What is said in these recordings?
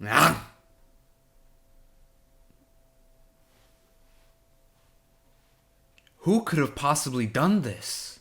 Ah. Who could have possibly done this?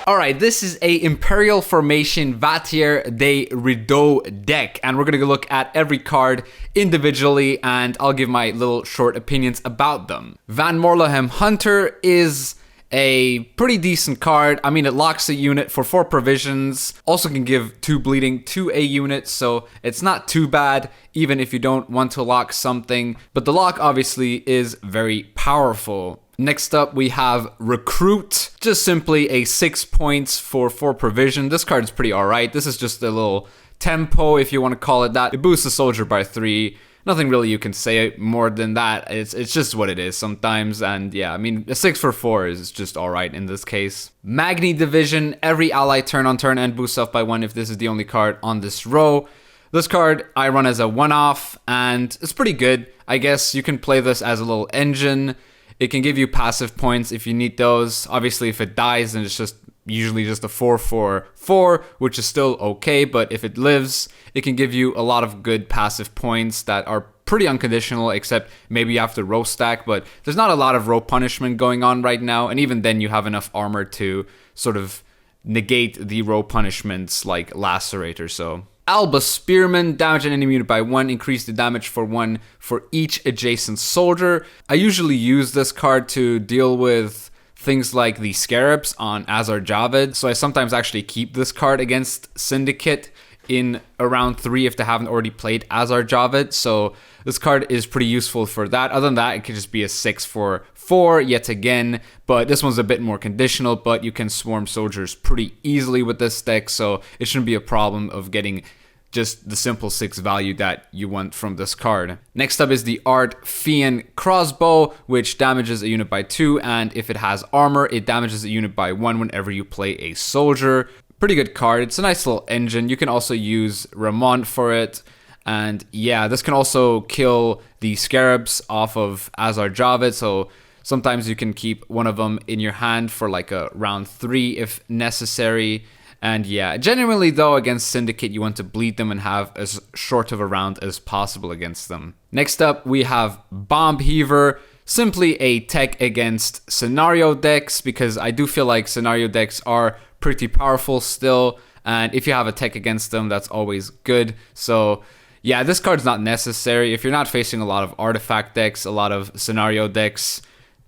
Alright, this is a Imperial Formation Vatir de Rideau deck, and we're going to look at every card individually, and I'll give my little short opinions about them. Van Morlehem Hunter is a pretty decent card. I mean, it locks a unit for 4 provisions, also can give 2 bleeding to a unit, so it's not too bad, even if you don't want to lock something, but the lock obviously is very powerful. Next up, we have Recruit, just simply a 6 points for 4 provision. This card is pretty alright. This is just a little tempo, if you want to call it that. It boosts the soldier by 3. Nothing really you can say more than that. It's just what it is sometimes, and yeah, I mean, a 6 for 4 is just alright in this case. Magni Division, every ally turn on turn and boosts up by 1 if this is the only card on this row. This card I run as a one-off, and it's pretty good. I guess you can play this as a little engine. It can give you passive points if you need those. Obviously, if it dies, then it's just usually just a 4/4/4, which is still okay. But if it lives, it can give you a lot of good passive points that are pretty unconditional, except maybe you have to row stack. But there's not a lot of row punishment going on right now. And even then, you have enough armor to sort of negate the row punishments like Lacerate or so. Alba Spearman, damage an enemy unit by 1, increase the damage for 1 for each adjacent soldier. I usually use this card to deal with things like the Scarabs on Azar Javed, so I sometimes actually keep this card against Syndicate in around 3 if they haven't already played Azar Javed, so this card is pretty useful for that. Other than that, it could just be a 6 for 4 yet again, but this one's a bit more conditional, but you can swarm soldiers pretty easily with this deck, so it shouldn't be a problem of getting just the simple 6 value that you want from this card. Next up is the Art Fian Crossbow, which damages a unit by 2, and if it has armor, it damages a unit by 1 whenever you play a soldier. Pretty good card. It's a nice little engine. You can also use Ramon for it. And yeah, this can also kill the Scarabs off of Azar Javed, so sometimes you can keep one of them in your hand for like a round 3 if necessary. And yeah, genuinely though, against Syndicate, you want to bleed them and have as short of a round as possible against them. Next up, we have Bomb Heaver, simply a tech against scenario decks, because I do feel like scenario decks are pretty powerful still, and if you have a tech against them, that's always good. So yeah, this card's not necessary. If you're not facing a lot of artifact decks, a lot of scenario decks,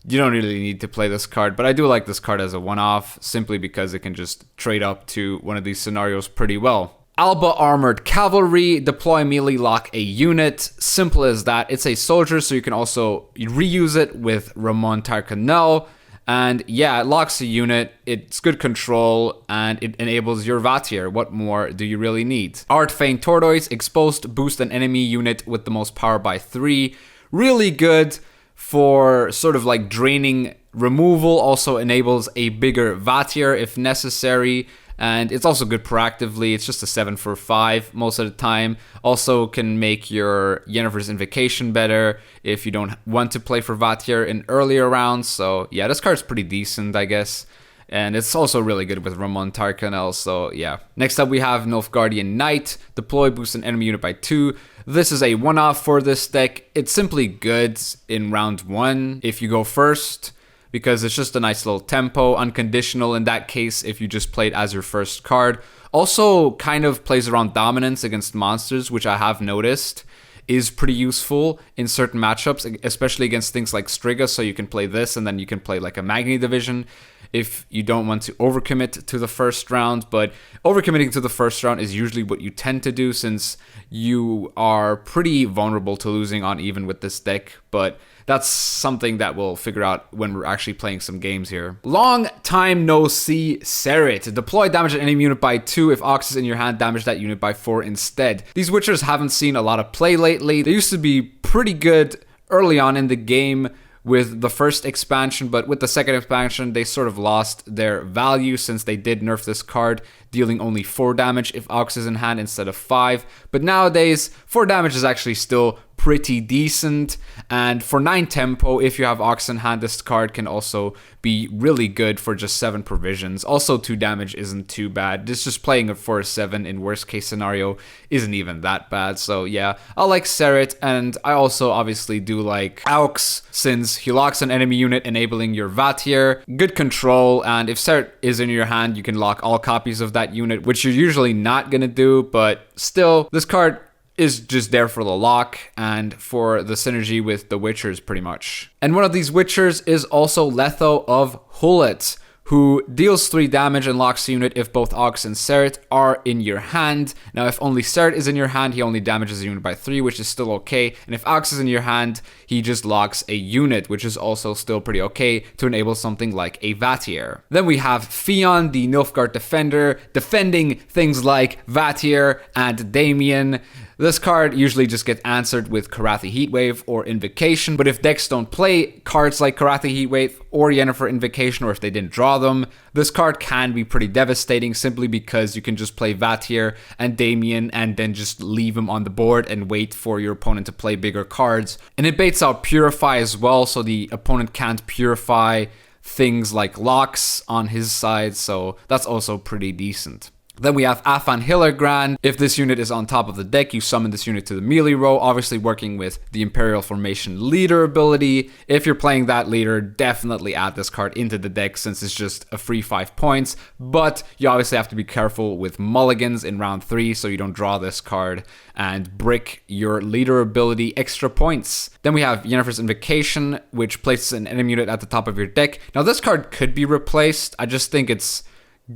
you don't really need to play this card, but I do like this card as a one-off, simply because it can just trade up to one of these scenarios pretty well. Alba Armored Cavalry, deploy melee lock a unit, simple as that. It's a soldier, so you can also reuse it with Ramon Tarkanel, and yeah, it locks a unit, it's good control, and it enables your Vatir. What more do you really need? Art Feign Tortoise, exposed, boost an enemy unit with the most power by 3, really good for sort of like draining removal, also enables a bigger Vatir if necessary, and it's also good proactively. It's just a 7 for 5 most of the time. Also can make your Yennefer's Invocation better if you don't want to play for Vatir in earlier rounds, so yeah, this card's pretty decent, I guess. And it's also really good with Ramon Tarkanel, so yeah. Next up we have Nilfgaardian Knight, deploy, boost an enemy unit by 2. This is a one-off for this deck. It's simply good in round 1 if you go first, because it's just a nice little tempo, unconditional in that case if you just played as your first card. Also kind of plays around dominance against monsters, which I have noticed is pretty useful in certain matchups, especially against things like Striga, so you can play this and then you can play like a Magni Division if you don't want to overcommit to the first round. But overcommitting to the first round is usually what you tend to do, since you are pretty vulnerable to losing on even with this deck, but that's something that we'll figure out when we're actually playing some games here. Long time no see, Serit. Deploy, damage an enemy unit by 2. If Ox is in your hand, damage that unit by 4 instead. These Witchers haven't seen a lot of play lately. They used to be pretty good early on in the game with the first expansion, but with the second expansion, they sort of lost their value since they did nerf this card, dealing only 4 damage if Ox is in hand instead of 5. But nowadays, 4 damage is actually still pretty decent. And for 9 tempo, if you have Ox in hand, this card can also be really good for just 7 provisions. Also, 2 damage isn't too bad. This just playing it for a 7 in worst case scenario isn't even that bad. So yeah, I like Seret, and I also obviously do like Aux, since he locks an enemy unit, enabling your Vatir. Good control, and if Seret is in your hand, you can lock all copies of that unit, which you're usually not gonna do, but still, this card is just there for the lock and for the synergy with the Witchers pretty much. And one of these Witchers is also Letho of Hullet, who deals 3 damage and locks the unit if both Ox and Seret are in your hand. Now, if only Seret is in your hand, he only damages the unit by 3, which is still okay. And if Ox is in your hand, he just locks a unit, which is also still pretty okay to enable something like a Vatir. Then we have Fionn, the Nilfgaard defender, defending things like Vatir and Damien. This card usually just gets answered with Karathi Heatwave or Invocation, but if decks don't play cards like Karathi Heatwave or Yennefer Invocation, or if they didn't draw them, this card can be pretty devastating simply because you can just play Vatir and Damien and then just leave him on the board and wait for your opponent to play bigger cards. And it baits out Purify as well, so the opponent can't purify things like locks on his side, so that's also pretty decent. Then we have Afan Hillergrand. If this unit is on top of the deck, you summon this unit to the melee row, obviously working with the Imperial Formation leader ability. If you're playing that leader, definitely add this card into the deck since it's just a free 5 points, but you obviously have to be careful with mulligans in round 3 so you don't draw this card and brick your leader ability extra points. Then we have Yennefer's Invocation, which places an enemy unit at the top of your deck. Now this card could be replaced. I just think it's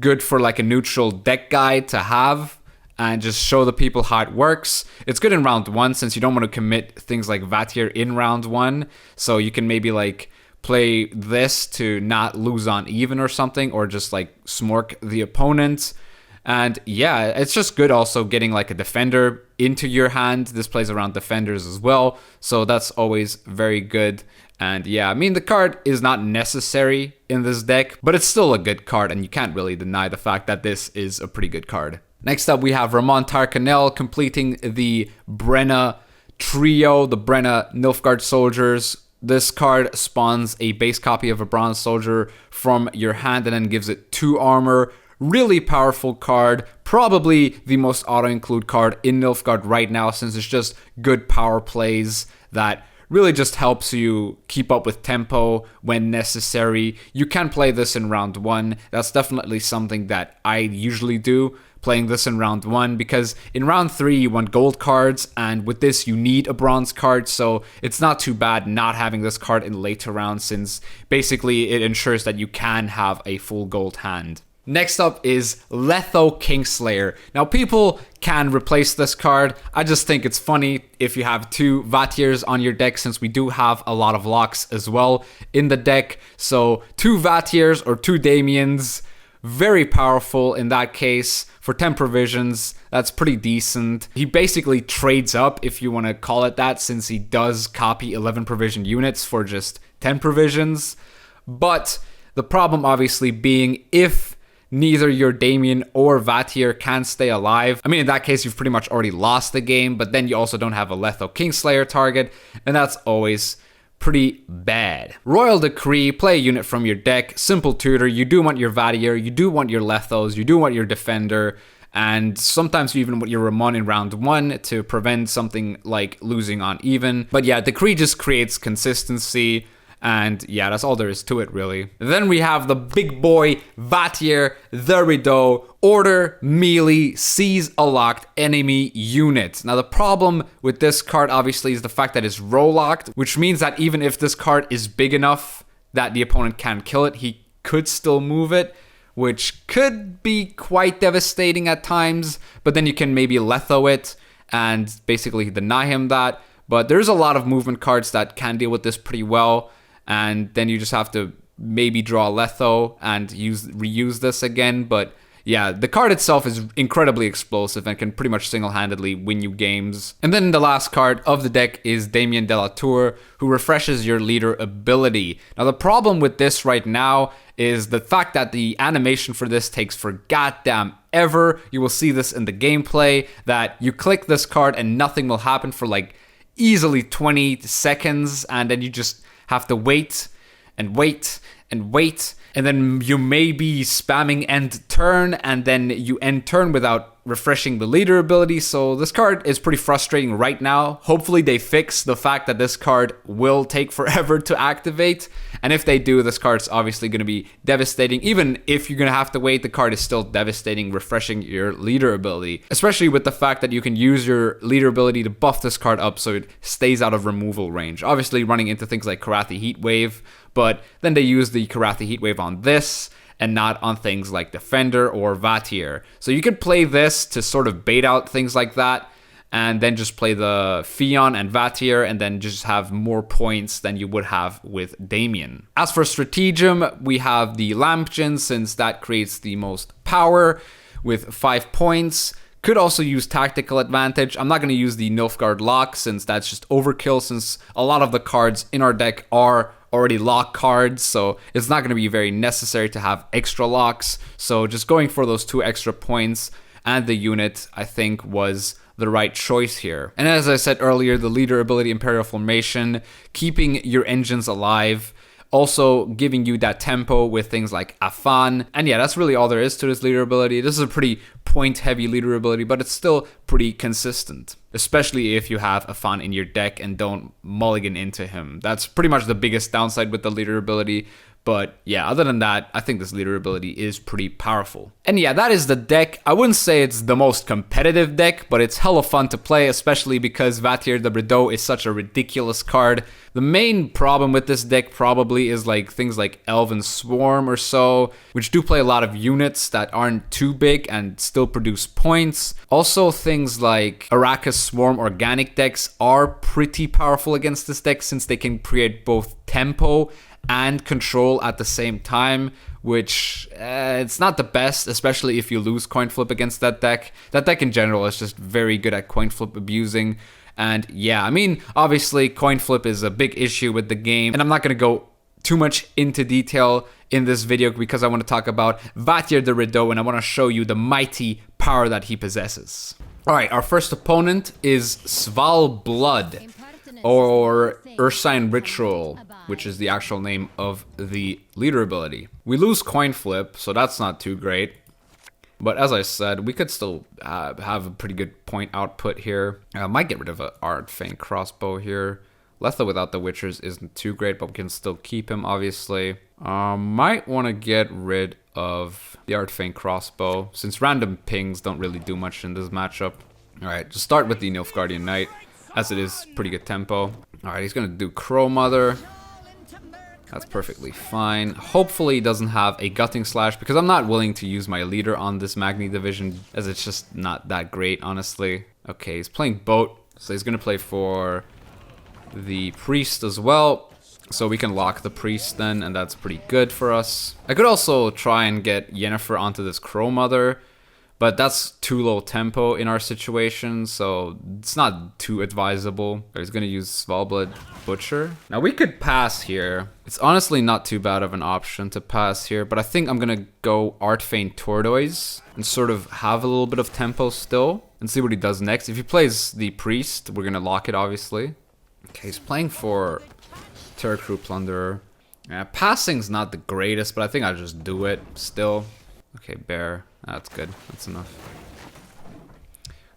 good for like a neutral deck guide to have and just show the people how it works. It's good in round 1 since you don't want to commit things like Vatir in round 1, so you can maybe like play this to not lose on even or something, or just like smork the opponent. And yeah, it's just good also getting like a defender into your hand. This plays around defenders as well, so that's always very good. And yeah, I mean, the card is not necessary in this deck, but it's still a good card, and you can't really deny the fact that this is a pretty good card. Next up, we have Ramon Tarkanel completing the Brenna trio, the Brenna Nilfgaard soldiers. This card spawns a base copy of a bronze soldier from your hand and then gives it 2 armor. Really powerful card, probably the most auto-include card in Nilfgaard right now, since it's just good power plays that really just helps you keep up with tempo when necessary. You can play this in round 1. That's definitely something that I usually do, playing this in round 1, because in round 3 you want gold cards, and with this you need a bronze card, so it's not too bad not having this card in later rounds, since basically it ensures that you can have a full gold hand. Next up is Letho Kingslayer. Now, people can replace this card. I just think it's funny if you have 2 Vatirs on your deck, since we do have a lot of locks as well in the deck. So 2 Vatirs or 2 Damiens, very powerful in that case. For 10 provisions, that's pretty decent. He basically trades up, if you want to call it that, since he does copy 11 provision units for just 10 provisions. But the problem obviously being, if neither your Damien or Vatir can stay alive, I mean, in that case, you've pretty much already lost the game, but then you also don't have a Letho Kingslayer target, and that's always pretty bad. Royal Decree, play a unit from your deck, simple tutor. You do want your Vatir, you do want your Lethos, you do want your Defender, and sometimes you even want your Ramon in round 1 to prevent something like losing on even. But yeah, Decree just creates consistency. And yeah, that's all there is to it, really. Then we have the big boy Vatir, the Rideau. Order melee, seize a locked enemy unit. Now, the problem with this card, obviously, is the fact that it's row locked, which means that even if this card is big enough that the opponent can't kill it, he could still move it, which could be quite devastating at times. But then you can maybe Letho it and basically deny him that. But there's a lot of movement cards that can deal with this pretty well. And then you just have to maybe draw Letho and reuse this again. But yeah, the card itself is incredibly explosive and can pretty much single-handedly win you games. And then the last card of the deck is Damien de la Tour, who refreshes your leader ability. Now, the problem with this right now is the fact that the animation for this takes for goddamn ever. You will see this in the gameplay, that you click this card and nothing will happen for like easily 20 seconds, and then you just have to wait and wait and wait, and then you may be spamming end turn, and then you end turn without refreshing the leader ability. So this card is pretty frustrating right now. Hopefully they fix the fact that this card will take forever to activate, and if they do, this card's obviously going to be devastating. Even if you're going to have to wait, the card is still devastating, refreshing your leader ability, especially with the fact that you can use your leader ability to buff this card up so it stays out of removal range. Obviously running into things like Karathi Heatwave, but then they use the Karathi Heatwave on this and not on things like Defender or Vatir. So you could play this to sort of bait out things like that, and then just play the Fion and Vatir, and then just have more points than you would have with Damien. As for Stratagem, we have the Lampgen, since that creates the most power with 5 points. Could also use Tactical Advantage. I'm not going to use the Nilfgaard Lock, since that's just overkill, since a lot of the cards in our deck are already lock cards, so it's not going to be very necessary to have extra locks. So just going for those 2 extra points and the unit, I think, was the right choice here. And as I said earlier, the leader ability Imperial Formation, keeping your engines alive, also giving you that tempo with things like Afan. And yeah, that's really all there is to this leader ability. This is a pretty point heavy leader ability, but it's still pretty consistent, especially if you have Afan in your deck and don't mulligan into him. That's pretty much the biggest downside with the leader ability. But yeah, other than that, I think this leader ability is pretty powerful. And yeah, that is the deck. I wouldn't say it's the most competitive deck, but it's hella fun to play, especially because Vatir the Rideau is such a ridiculous card. The main problem with this deck probably is like things like Elven Swarm or so, which do play a lot of units that aren't too big and still produce points. Also, things like Arrakis Swarm organic decks are pretty powerful against this deck, since they can create both tempo and control at the same time, which it's not the best, especially if you lose coin flip against that deck. That deck in general is just very good at coin flip abusing. And yeah, I mean, obviously coin flip is a big issue with the game, and I'm not going to go too much into detail in this video because I want to talk about Vatir the Rideau, and I want to show you the mighty power that he possesses. Alright, our first opponent is Sval Blood, or Ursine Ritual, which is the actual name of the leader ability. We lose coin flip, so that's not too great. But as I said, we could still have a pretty good point output here. I might get rid of an Artfang crossbow here. Letha without the Witchers isn't too great, but we can still keep him, obviously. Might want to get rid of the Artfang crossbow, since random pings don't really do much in this matchup. Alright, just start with the Nilfgaardian Knight, as it is pretty good tempo. Alright, he's gonna do Crow Mother. That's perfectly fine. Hopefully he doesn't have a Gutting Slash, because I'm not willing to use my leader on this Magni division, as it's just not that great, honestly. Okay, he's playing Boat, so he's gonna play for the Priest as well. So we can lock the Priest then, and that's pretty good for us. I could also try and get Yennefer onto this Crow Mother, but that's too low tempo in our situation, so it's not too advisable. He's gonna use Svalbard Butcher. Now we could pass here. It's honestly not too bad of an option to pass here, but I think I'm gonna go Artfang Tortoise and sort of have a little bit of tempo still and see what he does next. If he plays the Priest, we're gonna lock it, obviously. Okay, he's playing for Terror Crew Plunderer. Passing's not the greatest, but I think I'll just do it still. Okay, Bear. That's good. That's enough.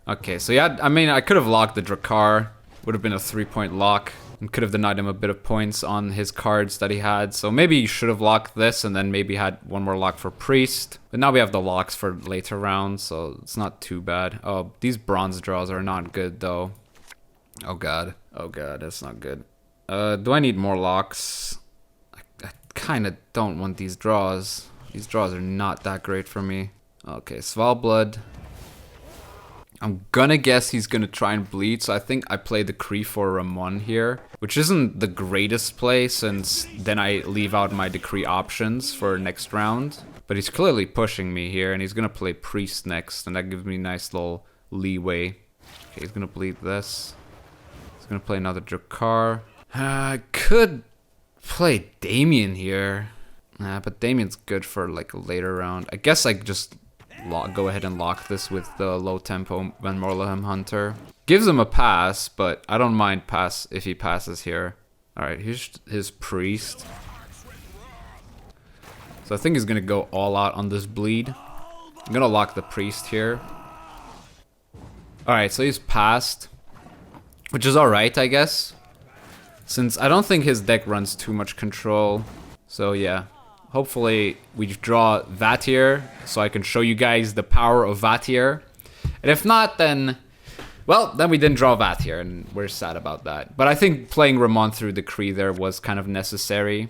Okay, so yeah, I mean, I could have locked the Drakkar. Would have been a 3-point lock. And could have denied him a bit of points on his cards that he had. So maybe you should have locked this and then maybe had one more lock for Priest. But now we have the locks for later rounds, so it's not too bad. Oh, these bronze draws are not good, though. Oh, God. Oh, God, that's not good. Do I need more locks? I kind of don't want these draws. These draws are not that great for me. Okay, Svalblood. I'm gonna guess he's gonna try and bleed, so I think I play the Kree for Ramon here, which isn't the greatest play, since then I leave out my Decree options for next round. But he's clearly pushing me here, and he's gonna play Priest next, and that gives me a nice little leeway. Okay, he's gonna bleed this. He's gonna play another Drakkar. I could play Damien here. But Damien's good for like a later round. I guess I just go ahead and lock this with the low tempo Van Morlehem Hunter. Gives him a pass, but I don't mind pass if he passes here. Alright, here's his priest. So I think he's gonna go all out on this bleed. I'm gonna lock the priest here. Alright, so he's passed. Which is alright, I guess. Since I don't think his deck runs too much control. So yeah. Hopefully we draw Vatier, so I can show you guys the power of Vatier. And if not, then... well, then we didn't draw Vatier, and we're sad about that. But I think playing Ramon through Decree there was kind of necessary.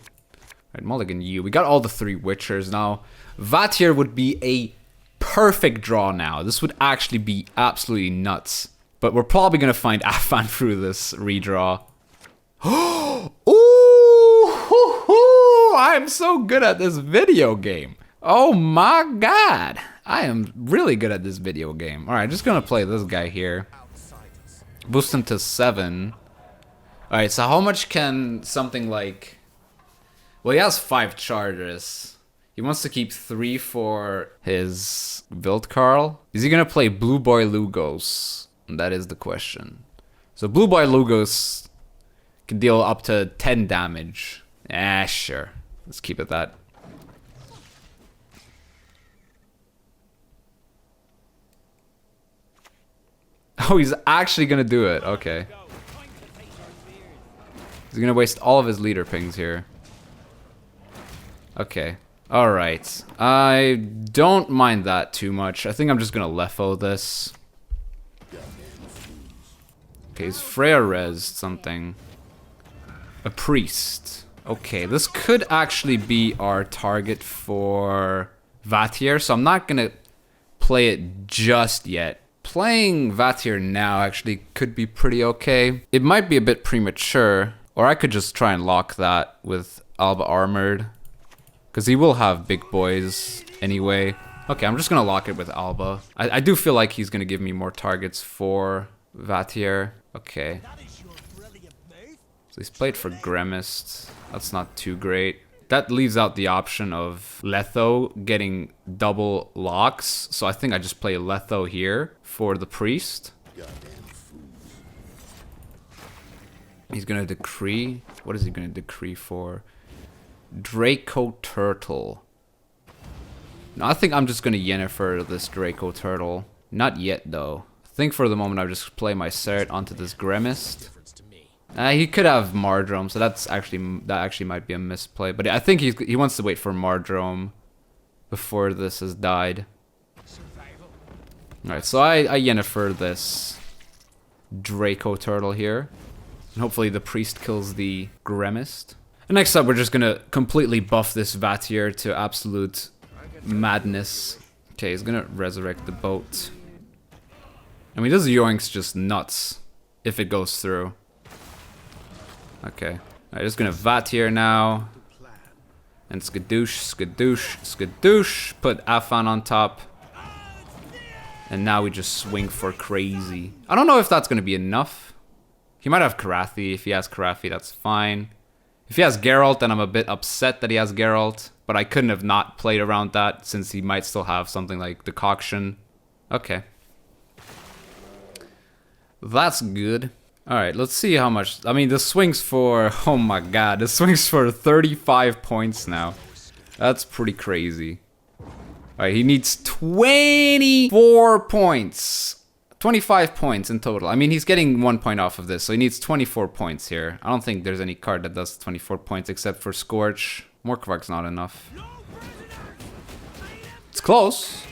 Alright, Mulligan U. We got all the 3 Witchers now. Vatier would be a perfect draw now. This would actually be absolutely nuts. But we're probably going to find Afan through this redraw. Ooh, I'm so good at this video game. Oh my god. I am really good at this video game. Alright, just going to play this guy here. Boost him to 7. Alright, so how much can something like... well, he has 5 charges. He wants to keep 3 for his Wildkarl. Is he going to play Blue Boy Lugos? That is the question. So Blue Boy Lugos can deal up to 10 damage. Ah, sure. Let's keep it that. Oh, he's actually going to do it. Okay. He's going to waste all of his leader pings here. Okay. Alright. I don't mind that too much. I think I'm just going to Lefo this. Okay, he's Freya res something. A priest. Okay, this could actually be our target for Vatier, so I'm not going to play it just yet. Playing Vatier now actually could be pretty okay. It might be a bit premature, or I could just try and lock that with Alba Armored. Because he will have big boys anyway. Okay, I'm just going to lock it with Alba. I do feel like he's going to give me more targets for Vatier. Okay. So he's played for Gremist. That's not too great. That leaves out the option of Letho getting double locks. So I think I just play Letho here for the priest. He's going to decree. What is he going to decree for? Draco Turtle. No, I think I'm just going to Yennefer this Draco Turtle. Not yet, though. I think for the moment I'll just play my Seret onto this Gremist. He could have Mardrome, so that actually might be a misplay. But I think he wants to wait for Mardrome before this has died. Alright, so I Yennefer this Draco Turtle here. And hopefully the priest kills the Gremist. And next up, we're just gonna completely buff this Vatier to absolute madness. Okay, he's gonna resurrect the boat. I mean, this Yoink's just nuts if it goes through. Okay, I'm just gonna Vatier now. And skadoosh, skadoosh, skadoosh. Put Afan on top. And now we just swing for crazy. I don't know if that's gonna be enough. He might have Karathi. If he has Karathi, that's fine. If he has Geralt, then I'm a bit upset that he has Geralt. But I couldn't have not played around that since he might still have something like Decoction. Okay. That's good. Alright, let's see how much... I mean, this swings for... oh my god, this swings for 35 points now. That's pretty crazy. Alright, he needs 24 points. 25 points in total. I mean, he's getting 1 point off of this, so he needs 24 points here. I don't think there's any card that does 24 points except for Scorch. Morkvark's not enough. It's close,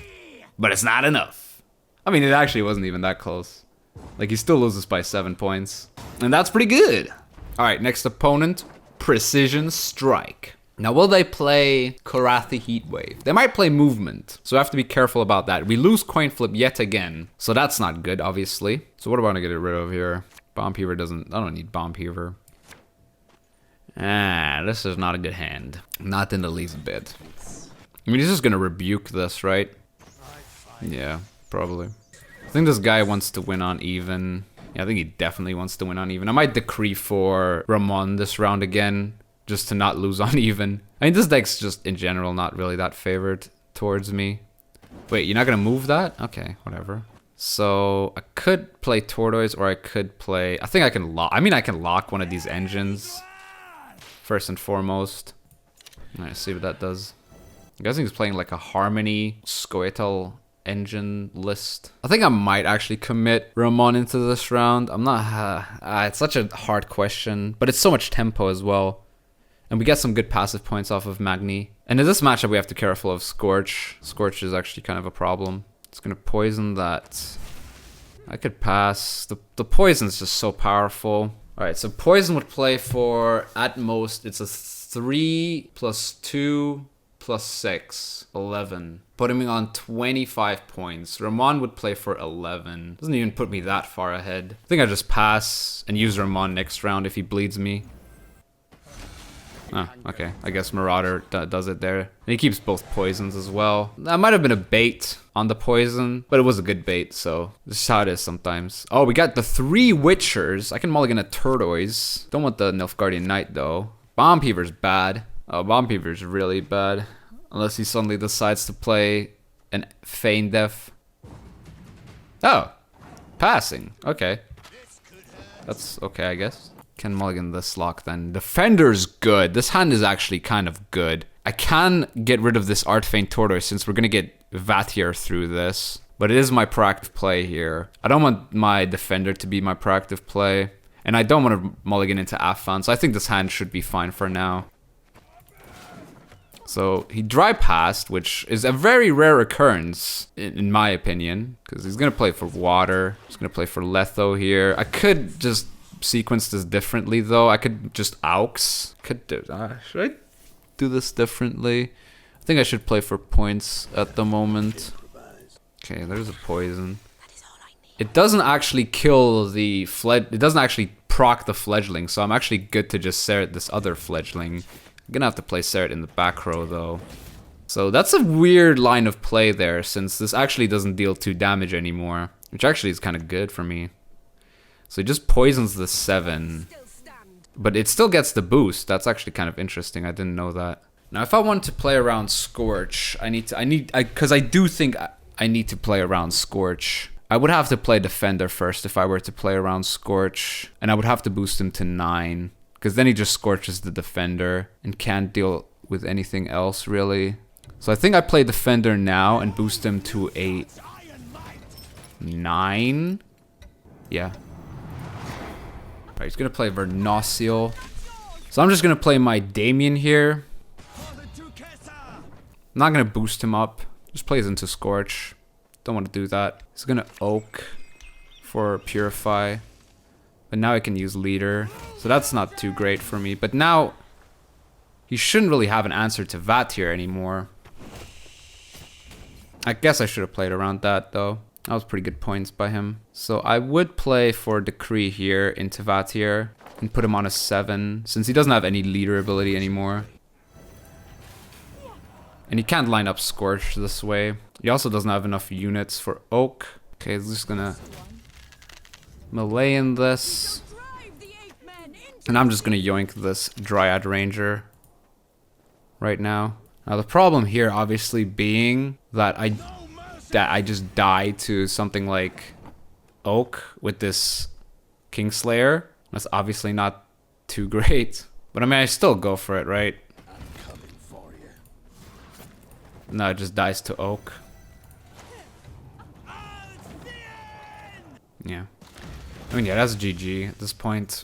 but it's not enough. I mean, it actually wasn't even that close. Like, he still loses by 7 points. And that's pretty good. Alright, next opponent. Precision Strike. Now, will they play Karathi Heatwave? They might play Movement, so I have to be careful about that. We lose Coin Flip yet again, so that's not good, obviously. So what do I want to get rid of here? Bomb Heaver doesn't... I don't need Bomb Heaver. Ah, this is not a good hand. Not in the least bit. I mean, he's just gonna rebuke this, right? Yeah, probably. I think this guy wants to win on even. Yeah, I think he definitely wants to win on even. I might decree for Ramon this round again, just to not lose on even. I mean, this deck's just, in general, not really that favored towards me. Wait, you're not gonna move that? Okay, whatever. So I could play Tortoise, or I could play... I think I can lock... I mean, I can lock one of these engines. First and foremost. Alright, see what that does. I'm guessing he's playing like a Harmony Skellige engine list. I think I might actually commit Ramon into this round. I'm not... it's such a hard question. But it's so much tempo as well. And we get some good passive points off of Magni. And in this matchup, we have to be careful of Scorch. Scorch is actually kind of a problem. It's going to poison that. I could pass. The poison's just so powerful. Alright, so poison would play for, at most, it's a 3 plus 2 plus 6, 11. Putting me on 25 points. Ramon would play for 11. Doesn't even put me that far ahead. I think I just pass and use Ramon next round if he bleeds me. Oh, okay. I guess Marauder does it there. And he keeps both poisons as well. That might have been a bait on the poison, but it was a good bait, so this is how it is sometimes. Oh, we got the 3 Witchers. I can mulligan a Turtoise. Don't want the Nilfgaardian Knight, though. Bomb Peever's bad. Oh, Bomb Peever's really bad. Unless he suddenly decides to play an Feign Death. Oh, passing. Okay. That's okay, I guess. Can mulligan this lock then. Defender's good. This hand is actually kind of good. I can get rid of this Artfane Tortoise since we're going to get Vathier through this. But it is my proactive play here. I don't want my defender to be my proactive play. And I don't want to mulligan into Afan. So I think this hand should be fine for now. So he dry passed, which is a very rare occurrence in my opinion. Because he's going to play for water. He's going to play for Letho here. I could just... sequence this differently though. I could just Aux. Should I do this differently? I think I should play for points at the moment. Okay, there's a poison. It doesn't actually kill the it doesn't actually proc the fledgling, so I'm actually good to just Seret this other fledgling. I'm gonna have to play Seret in the back row though. So that's a weird line of play there, since this actually doesn't deal 2 damage anymore, which actually is kind of good for me. So he just poisons the 7, but it still gets the boost. That's actually kind of interesting. I didn't know that. Now, if I want to play around Scorch, because I do think I need to play around Scorch. I would have to play Defender first if I were to play around Scorch, and I would have to boost him to 9, because then he just Scorches the Defender and can't deal with anything else really. So I think I play Defender now and boost him to a 9. Yeah. Right, he's gonna play Vernociel. So I'm just gonna play my Damien here. I'm not gonna boost him up. Just plays into Scorch. Don't want to do that. He's gonna Oak for Purify. But now I can use Leader. So that's not too great for me. But now he shouldn't really have an answer to Vathier anymore. I guess I should have played around that though. That was pretty good points by him. So I would play for Decree here into Vathier and put him on a 7 since he doesn't have any leader ability anymore. And he can't line up Scorch this way. He also doesn't have enough units for Oak. Okay, he's just gonna melee in this. And I'm just gonna yoink this Dryad Ranger right now. Now the problem here obviously being that I just die to something like Oak with this Kingslayer. That's obviously not too great. But I mean, I still go for it, right? No, it just dies to Oak. Yeah. I mean, yeah, that's GG at this point.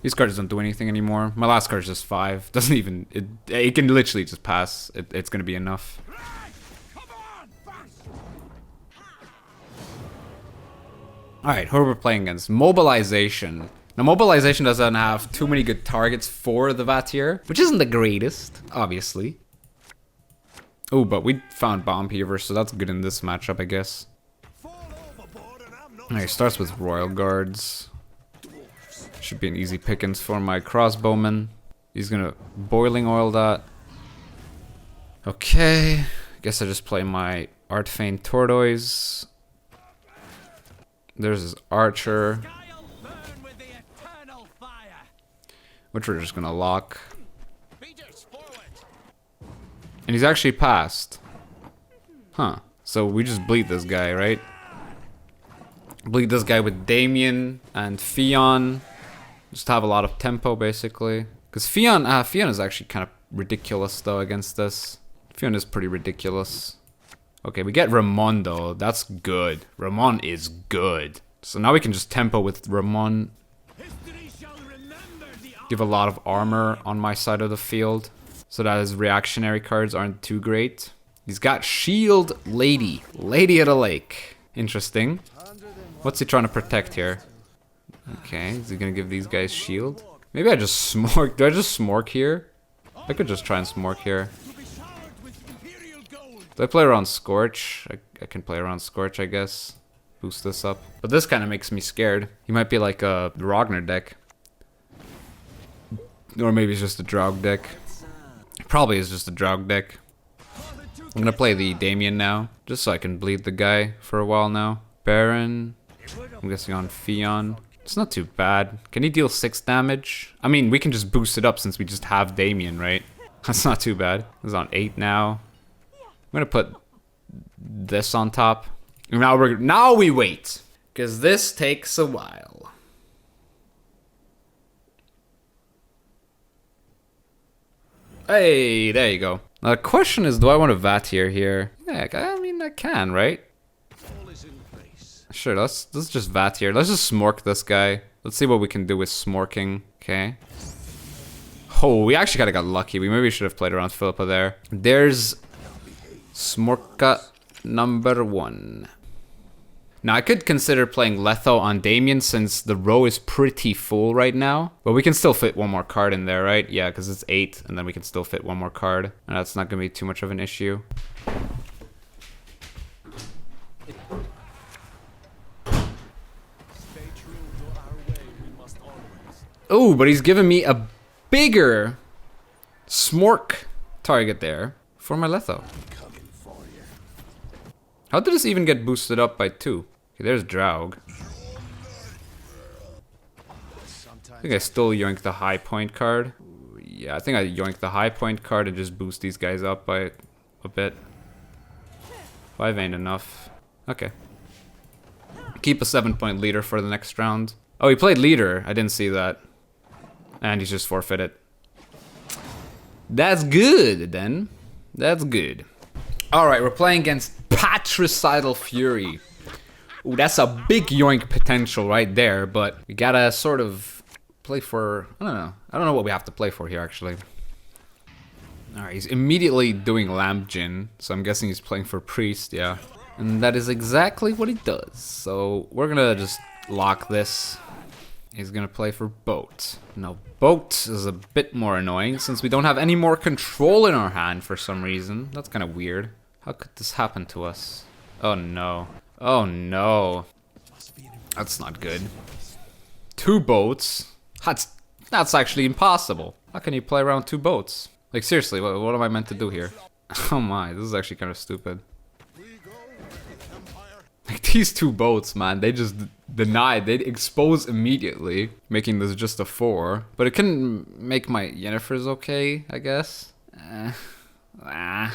These cards don't do anything anymore. My last card is just 5. Doesn't even... It can literally just pass. It's going to be enough. Alright, who are we playing against? Mobilization. Now, Mobilization doesn't have too many good targets for the Vathier, which isn't the greatest, obviously. Oh, but we found Bomb Peever, so that's good in this matchup, I guess. Alright, starts with Royal Guards. Should be an easy pickings for my crossbowman. He's gonna Boiling Oil that. Okay, guess I just play my Artfane Tortoise. There's his Archer, which we're just gonna lock. And he's actually passed. Huh. So we just bleed this guy, right? Bleed this guy with Damien and Fion. Just have a lot of tempo, basically. Because Fion is actually kind of ridiculous, though, against this. Fion is pretty ridiculous. Okay, we get Ramon, though. That's good. Ramon is good. So now we can just tempo with Ramon. Give a lot of armor on my side of the field, so that his reactionary cards aren't too great. He's got Shield Lady. Lady of the Lake. Interesting. What's he trying to protect here? Okay, is he gonna give these guys shield? Maybe I just smork. Do I just smork here? I could just try and smork here. Do I play around Scorch? I can play around Scorch, I guess. Boost this up. But this kind of makes me scared. He might be like a Ragnar deck. Or maybe it's just a Draug deck. Probably is just a Draug deck. I'm gonna play the Damien now, just so I can bleed the guy for a while now. Baron. I'm guessing on Fion. It's not too bad. Can he deal 6 damage? I mean, we can just boost it up since we just have Damien, right? That's not too bad. He's on 8 now. I'm gonna put this on top. Now we wait, because this takes a while. Hey, there you go. Now the question is, do I want to Vatir here? Yeah, I mean, I can, right? Sure, let's just Vatir. Let's just smork this guy. Let's see what we can do with smorking. Okay. Oh, we actually kind of got lucky. We maybe should have played around Philippa there. There's Smorka number 1. Now, I could consider playing Letho on Damien since the row is pretty full right now. But we can still fit one more card in there, right? Yeah, because it's 8, and then we can still fit one more card. And that's not going to be too much of an issue. Oh, but he's giving me a bigger Smork target there for my Letho. How did this even get boosted up by 2? Okay, there's Draug. I think I still yoinked the high point card. Yeah, I think I yoinked the high point card and just boost these guys up by a bit. 5 ain't enough. Okay. Keep a 7-point leader for the next round. Oh, he played leader. I didn't see that. And he's just forfeited. That's good, then. That's good. Alright, we're playing against Patricidal Fury. Ooh, that's a big yoink potential right there, but we gotta sort of play for... I don't know. I don't know what we have to play for here, actually. Alright, he's immediately doing Lamp Djinn, so I'm guessing he's playing for Priest, yeah. And that is exactly what he does. So we're gonna just lock this. He's gonna play for Boat. Now, Boat is a bit more annoying since we don't have any more control in our hand for some reason. That's kind of weird. How could this happen to us? Oh no. Oh no. That's not good. 2 boats? That's actually impossible. How can you play around 2 boats? Like seriously, what am I meant to do here? Oh my, this is actually kind of stupid. Like these 2 boats, man, they just denied. They'd expose immediately, making this just a 4. But it can make my Yennifers okay, I guess. I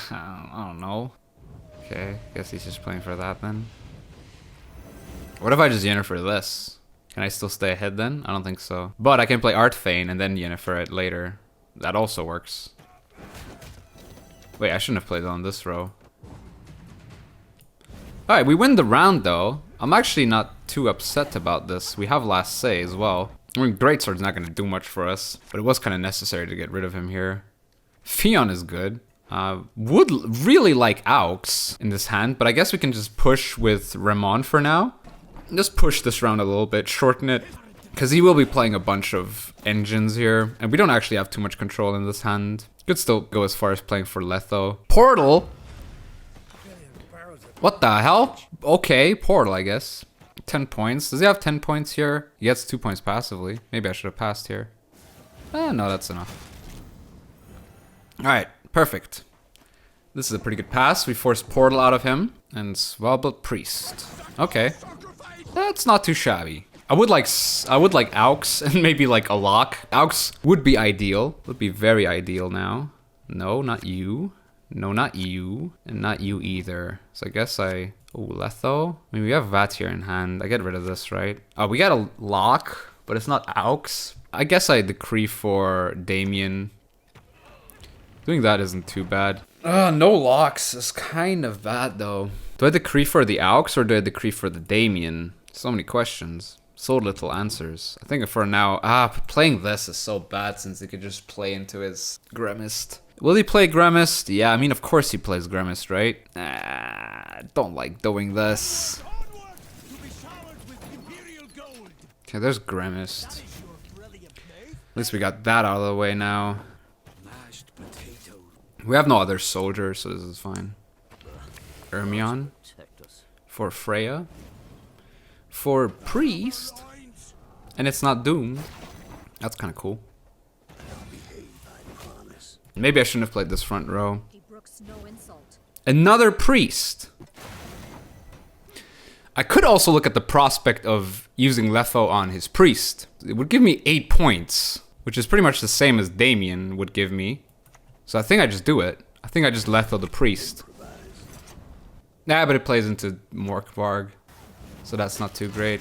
don't know. Okay, guess he's just playing for that then. What if I just Yennefer this? Can I still stay ahead then? I don't think so. But I can play Artfane and then Yennefer it later. That also works. Wait, I shouldn't have played on this row. Alright, we win the round though. I'm actually not too upset about this. We have last say as well. I mean, Greatsword's not going to do much for us, but it was kind of necessary to get rid of him here. Fion is good. Would really like Aux in this hand, but I guess we can just push with Ramon for now. Just push this round a little bit, shorten it, because he will be playing a bunch of engines here, and we don't actually have too much control in this hand. Could still go as far as playing for Letho. Portal? What the hell? Okay, Portal, I guess. 10 points. Does he have 10 points here? He gets 2 points passively. Maybe I should have passed here. No, that's enough. Alright, perfect. This is a pretty good pass. We forced Portal out of him. And Swabble Priest. Okay. That's not too shabby. I would like Aux and maybe like a lock. Aux would be ideal. Would be very ideal now. No, not you. No, not you. And not you either. So I guess I Oh, Letho. I mean, we have Vatir in hand. I get rid of this, right? Oh, we got a lock, but it's not Aux. I guess I decree for Damien. Doing that isn't too bad. No locks is kind of bad, though. Do I decree for the Aux or do I decree for the Damien? So many questions. So little answers. I think for now... playing this is so bad since he could just play into his Gremist. Will he play Gremist? Yeah, I mean, of course he plays Gremist, right? Don't like doing this. Okay, there's Gremist. At least we got that out of the way now. We have no other soldiers, so this is fine. Ermion. For Freya. For Priest. And it's not Doom. That's kind of cool. Maybe I shouldn't have played this front row. Another Priest. I could also look at the prospect of using Letho on his Priest. It would give me 8 points, which is pretty much the same as Damien would give me. So I think I just do it. I think I just Letho the Priest. Nah, but it plays into Morkvarg, so that's not too great.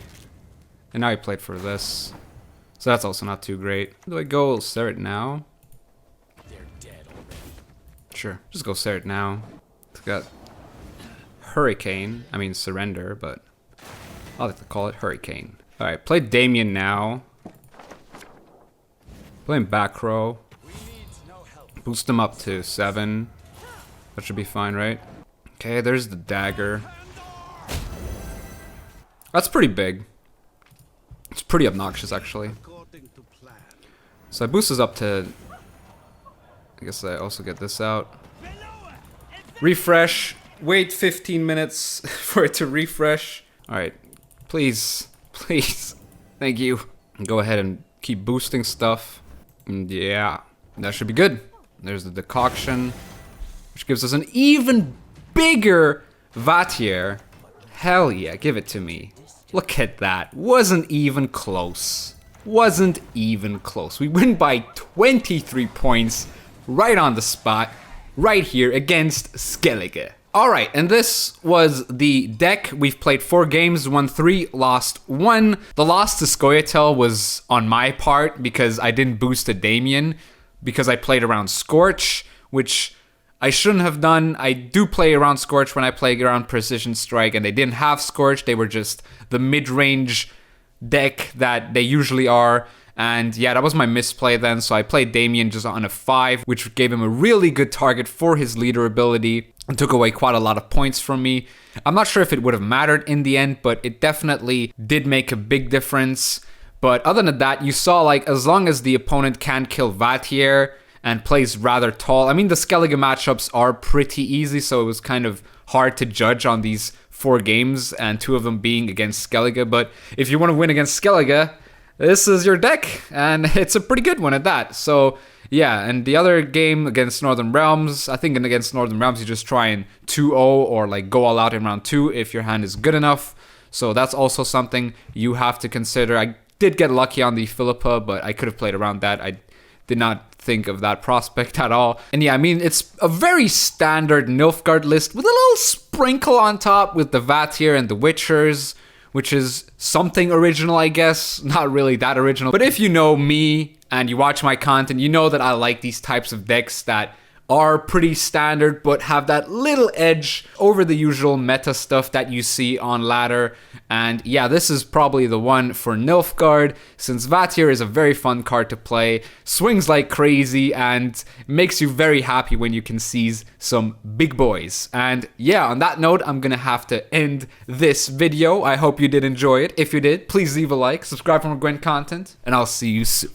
And now he played for this, so that's also not too great. Do I go Seret now? Sure, just go Seret now. It's got Hurricane, I mean Surrender, but I like to call it Hurricane. Alright, play Damien now. Playing back row. Boost him up to 7. That should be fine, right? Okay, there's the dagger. That's pretty big. It's pretty obnoxious, actually. So I boost this up to... I guess I also get this out. Refresh. Wait 15 minutes for it to refresh. Alright. Please. Please. Thank you. Go ahead and keep boosting stuff. And yeah. That should be good. There's the decoction, which gives us an even bigger Vatir. Hell yeah, give it to me. Look at that. Wasn't even close. Wasn't even close. We win by 23 points right on the spot, right here against Skellige. Alright, and this was the deck. We've played 4 games, won 3, lost 1. The loss to Skellige was on my part because I didn't boost a Damien, because I played around Scorch, which I shouldn't have done. I do play around Scorch when I play around Precision Strike, and they didn't have Scorch. They were just the mid-range deck that they usually are. And yeah, that was my misplay then, so I played Damien just on a 5, which gave him a really good target for his leader ability and took away quite a lot of points from me. I'm not sure if it would have mattered in the end, but it definitely did make a big difference. But other than that, you saw, like, as long as the opponent can kill Vatir and plays rather tall. I mean, the Skellige matchups are pretty easy, so it was kind of hard to judge on these 4 games, and 2 of them being against Skellige. But if you want to win against Skellige, this is your deck, and it's a pretty good one at that. So, yeah, and the other game against Northern Realms, I think against Northern Realms, you just try and 2-0 or, like, go all out in round 2 if your hand is good enough. So that's also something you have to consider. I did get lucky on the Philippa, but I could have played around that. I did not think of that prospect at all. And yeah, I mean, it's a very standard Nilfgaard list with a little sprinkle on top with the Vatir and the Witchers, which is something original, I guess. Not really that original. But if you know me and you watch my content, you know that I like these types of decks that are pretty standard but have that little edge over the usual meta stuff that you see on ladder. And yeah, this is probably the one for Nilfgaard, since Vatir is a very fun card to play, swings like crazy, and makes you very happy when you can seize some big boys. And yeah, on that note, I'm gonna have to end this video. I hope you did enjoy it. If you did, please leave a like, subscribe for more Gwent content, and I'll see you soon.